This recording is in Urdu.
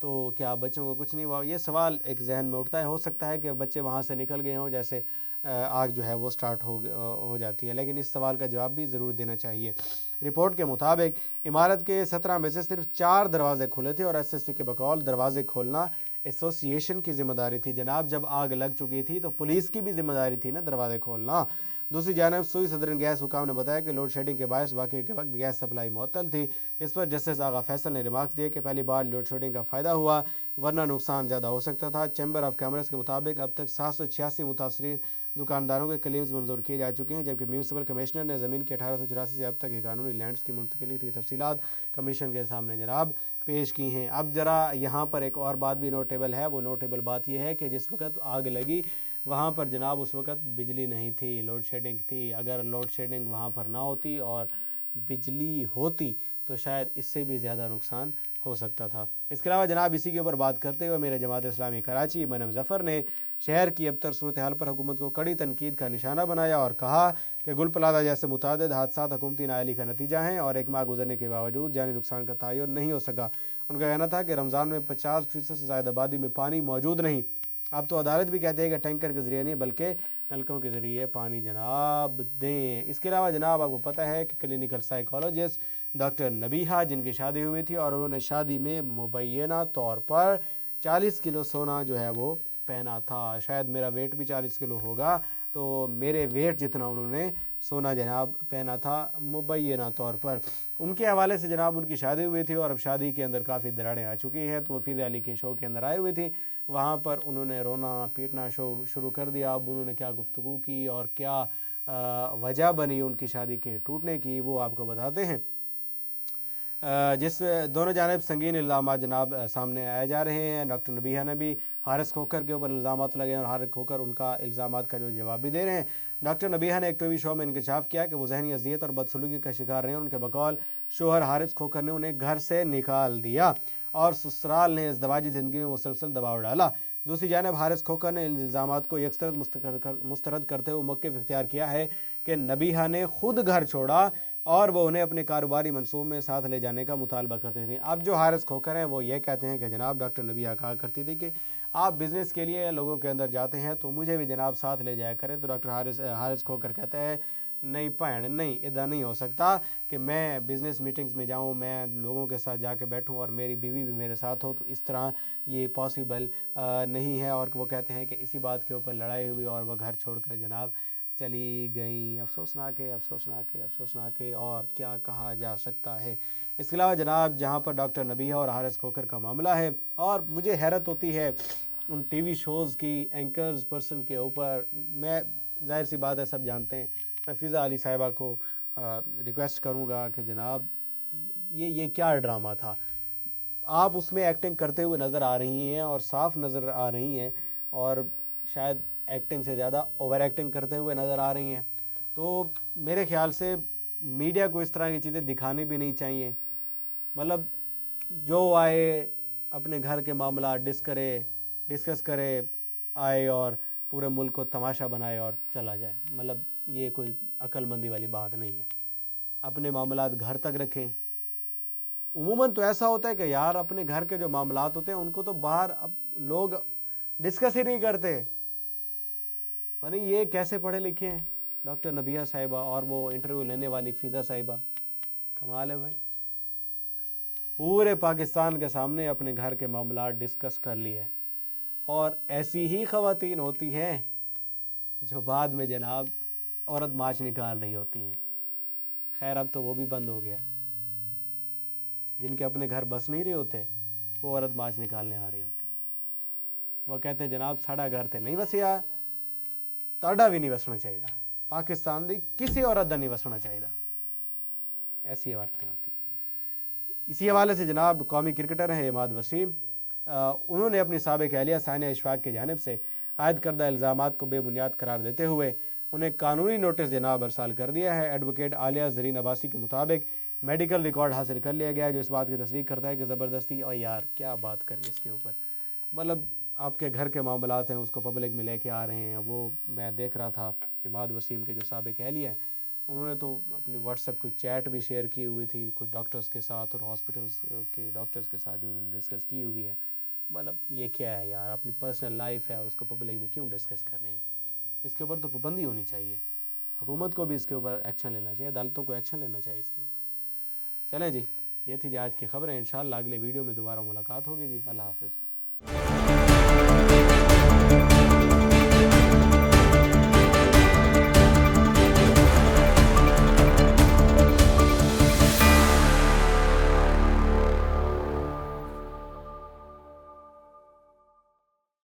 تو کیا بچوں کو کچھ نہیں ہوا؟ یہ سوال ایک ذہن میں اٹھتا ہے. ہو سکتا ہے کہ بچے وہاں سے نکل گئے ہوں جیسے آگ جو ہے وہ سٹارٹ ہو جاتی ہے، لیکن اس سوال کا جواب بھی ضرور دینا چاہیے. رپورٹ کے مطابق عمارت کے 17 میں سے صرف 4 دروازے کھلے تھے اور ایس ایس پی کے بقول دروازے کھولنا ایسوسی ایشن کی ذمہ داری تھی. جناب جب آگ لگ چکی تھی تو پولیس کی بھی ذمہ داری تھی نا دروازے کھولنا. دوسری جانب سوئی صدرن گیس حکام نے بتایا کہ لوڈ شیڈنگ کے باعث واقعے کے وقت گیس سپلائی معطل تھی. اس پر جسٹس آغا فیصل نے ریمارکس دیے کہ پہلی بار لوڈ شیڈنگ کا فائدہ ہوا ورنہ نقصان زیادہ ہو سکتا تھا. چیمبر آف کامرس کے مطابق اب تک 786 متاثرین دکانداروں کے کلیمز منظور کیے جا چکے ہیں، جبکہ میونسپل کمشنر نے زمین کے 1884 سے اب تک کی قانونی لینڈز کی منتقلی کی تفصیلات کمیشن کے سامنے جناب پیش کی ہیں. اب ذرا یہاں پر ایک اور بات بھی نوٹیبل ہے. وہ نوٹیبل بات یہ ہے کہ جس وقت آگ لگی وہاں پر جناب اس وقت بجلی نہیں تھی، لوڈ شیڈنگ تھی. اگر لوڈ شیڈنگ وہاں پر نہ ہوتی اور بجلی ہوتی تو شاید اس سے بھی زیادہ نقصان ہو سکتا تھا. اس کے علاوہ جناب اسی کے اوپر بات کرتے ہوئے میرے جماعت اسلامی کراچی منم ظفر نے شہر کی ابتر صورتحال پر حکومت کو کڑی تنقید کا نشانہ بنایا اور کہا کہ گل پلازہ جیسے متعدد حادثات حکومتی نااہلی کا نتیجہ ہیں اور ایک ماہ گزرنے کے باوجود جانی نقصان کا تعین نہیں ہو سکا. ان کا کہنا تھا کہ رمضان میں 50% سے زائد آبادی میں پانی موجود نہیں. اب تو عدالت بھی کہتے ہیں کہ ٹینکر کے ذریعے نہیں بلکہ نلکوں کے ذریعے پانی جناب دیں. اس کے علاوہ جناب آپ کو پتہ ہے کہ کلینیکل سائیکالوجسٹ ڈاکٹر نبیہہ جن کی شادی ہوئی تھی اور انہوں نے شادی میں مبینہ طور پر 40 کلو سونا جو ہے وہ پہنا تھا. شاید میرا ویٹ بھی 40 کلو ہوگا تو میرے ویٹ جتنا انہوں نے سونا جناب پہنا تھا مبینہ طور پر. ان کے حوالے سے جناب ان کی شادی ہوئی تھی اور اب شادی کے اندر کافی دراڑیں آ چکی ہیں، تو وہ فیض علی کے شو کے اندر آئے ہوئے تھی. وہاں پر انہوں نے رونا پیٹنا شروع کر دیا. اب انہوں نے کیا گفتگو کی اور کیا وجہ بنی ان کی شادی کے ٹوٹنے کی وہ آپ کو بتاتے ہیں. جس دونوں جانب سنگین الزامات جناب سامنے آئے جا رہے ہیں. ڈاکٹر نبیہہ نے بھی حارث کھوکھر کے اوپر الزامات لگے ہیں اور حارث کھوکھر ان کا الزامات کا جو جواب بھی دے رہے ہیں. ڈاکٹر نبیہہ نے ایک ٹی وی شو میں انکشاف کیا کہ وہ ذہنی اذیت اور بدسلوکی کا شکار رہے ہیں. ان کے بقول شوہر حارث کھوکھر نے انہیں گھر سے نکال دیا اور سسرال نے ازدواجی زندگی میں مسلسل دباؤ ڈالا. دوسری جانب حارث کھوکھر نے ان الزامات کو یکسر مسترد کرتے ہوئے موقف اختیار کیا ہے کہ نبیہہ نے خود گھر چھوڑا اور وہ انہیں اپنے کاروباری منصوبے میں ساتھ لے جانے کا مطالبہ کرتے تھے. اب جو حارث کھوکھر ہیں وہ یہ کہتے ہیں کہ جناب ڈاکٹر نبیہہ کہا کرتی تھی کہ آپ بزنس کے لیے لوگوں کے اندر جاتے ہیں تو مجھے بھی جناب ساتھ لے جایا کریں. تو ڈاکٹر حارث کھوکھر کہتا ہے نہیں بہن نہیں، ادا نہیں ہو سکتا کہ میں بزنس میٹنگز میں جاؤں، میں لوگوں کے ساتھ جا کے بیٹھوں اور میری بیوی بھی میرے ساتھ ہو. تو اس طرح یہ پاسبل نہیں ہے. اور وہ کہتے ہیں کہ اسی بات کے اوپر لڑائی ہوئی اور وہ گھر چھوڑ کر جناب چلی گئیں. افسوسناک اور کیا کہا جا سکتا ہے. اس کے علاوہ جناب جہاں پر ڈاکٹر نبیہہ اور حارث کھوکھر کا معاملہ ہے اور مجھے حیرت ہوتی ہے ان ٹی وی شوز کی اینکرز پرسن کے اوپر. میں ظاہر سی بات ہے سب جانتے ہیں، میں فضا علی صاحبہ کو ریکویسٹ کروں گا کہ جناب یہ کیا ڈرامہ تھا. آپ اس میں ایکٹنگ کرتے ہوئے نظر آ رہی ہیں اور صاف نظر آ رہی ہیں اور شاید ایکٹنگ سے زیادہ اوور ایکٹنگ کرتے ہوئے نظر آ رہی ہیں. تو میرے خیال سے میڈیا کو اس طرح کی چیزیں دکھانی بھی نہیں چاہیے. مطلب جو آئے اپنے گھر کے معاملات ڈسکس کرے آئے اور پورے ملک کو تماشا بنائے اور چلا جائے. مطلب یہ کوئی عقل مندی والی بات نہیں ہے. اپنے معاملات گھر تک رکھیں. عموماً تو ایسا ہوتا ہے کہ یار اپنے گھر کے جو معاملات ہوتے ہیں ان کو تو باہر لوگ ڈسکس ہی نہیں کرتے. پر یہ کیسے پڑھے لکھے ہیں ڈاکٹر نبیہہ صاحبہ اور وہ انٹرویو لینے والی فضا صاحبہ. کمال ہے بھائی. پورے پاکستان کے سامنے اپنے گھر کے معاملات ڈسکس کر لیے. اور ایسی ہی خواتین ہوتی ہیں جو بعد میں جناب عورت مارچ نکال رہی ہوتی ہیں. خیر اب تو وہ بھی بند ہو گیا. جن کے اپنے گھر بس نہیں رہے ہوتے وہ عورت مارچ نکالنے آ رہی ہوتی. وہ کہتے ہیں جناب ساڑا گھر تے نہیں وسیا تاڑا بھی نہیں وسنا چاہیے. پاکستان دی کسی عورت دا نہیں وسنا چاہیے. ایسی عورتیں ہوتی. اسی حوالے سے جناب قومی کرکٹر ہیں عماد وسیم، انہوں نے اپنی سابق اہلیہ ثانیہ اشفاق کی جانب سے عائد کردہ الزامات کو بے بنیاد قرار دیتے ہوئے انہیں قانونی نوٹس جناب ارسال کر دیا ہے. ایڈوکیٹ عالیہ زرین عباسی کے مطابق میڈیکل ریکارڈ حاصل کر لیا گیا ہے جو اس بات کی تصدیق کرتا ہے کہ زبردستی اور یار کیا بات کریں اس کے اوپر. مطلب آپ کے گھر کے معاملات ہیں اس کو پبلک میں لے کے آ رہے ہیں. وہ میں دیکھ رہا تھا عماد وسیم کے جو سابق اہلیہ ہیں انہوں نے تو اپنی واٹس ایپ کوئی چیٹ بھی شیئر کی ہوئی تھی کوئی ڈاکٹرز کے ساتھ اور ہاسپٹلس کے ڈاکٹرز کے ساتھ جو انہوں نے ڈسکس کی ہوئی ہے. مطلب یہ کیا ہے یار, اپنی پرسنل لائف ہے اس کو پبلک میں کیوں ڈسکس کر رہے ہیں؟ اس کے اوپر تو پابندی ہونی چاہیے, حکومت کو بھی اس کے اوپر ایکشن لینا چاہیے, عدالتوں کو ایکشن لینا چاہیے اس کے اوپر. چلیں جی, یہ تھی جی آج کی خبریں. انشاءاللہ اگلے ویڈیو میں دوبارہ ملاقات ہوگی جی. اللہ حافظ.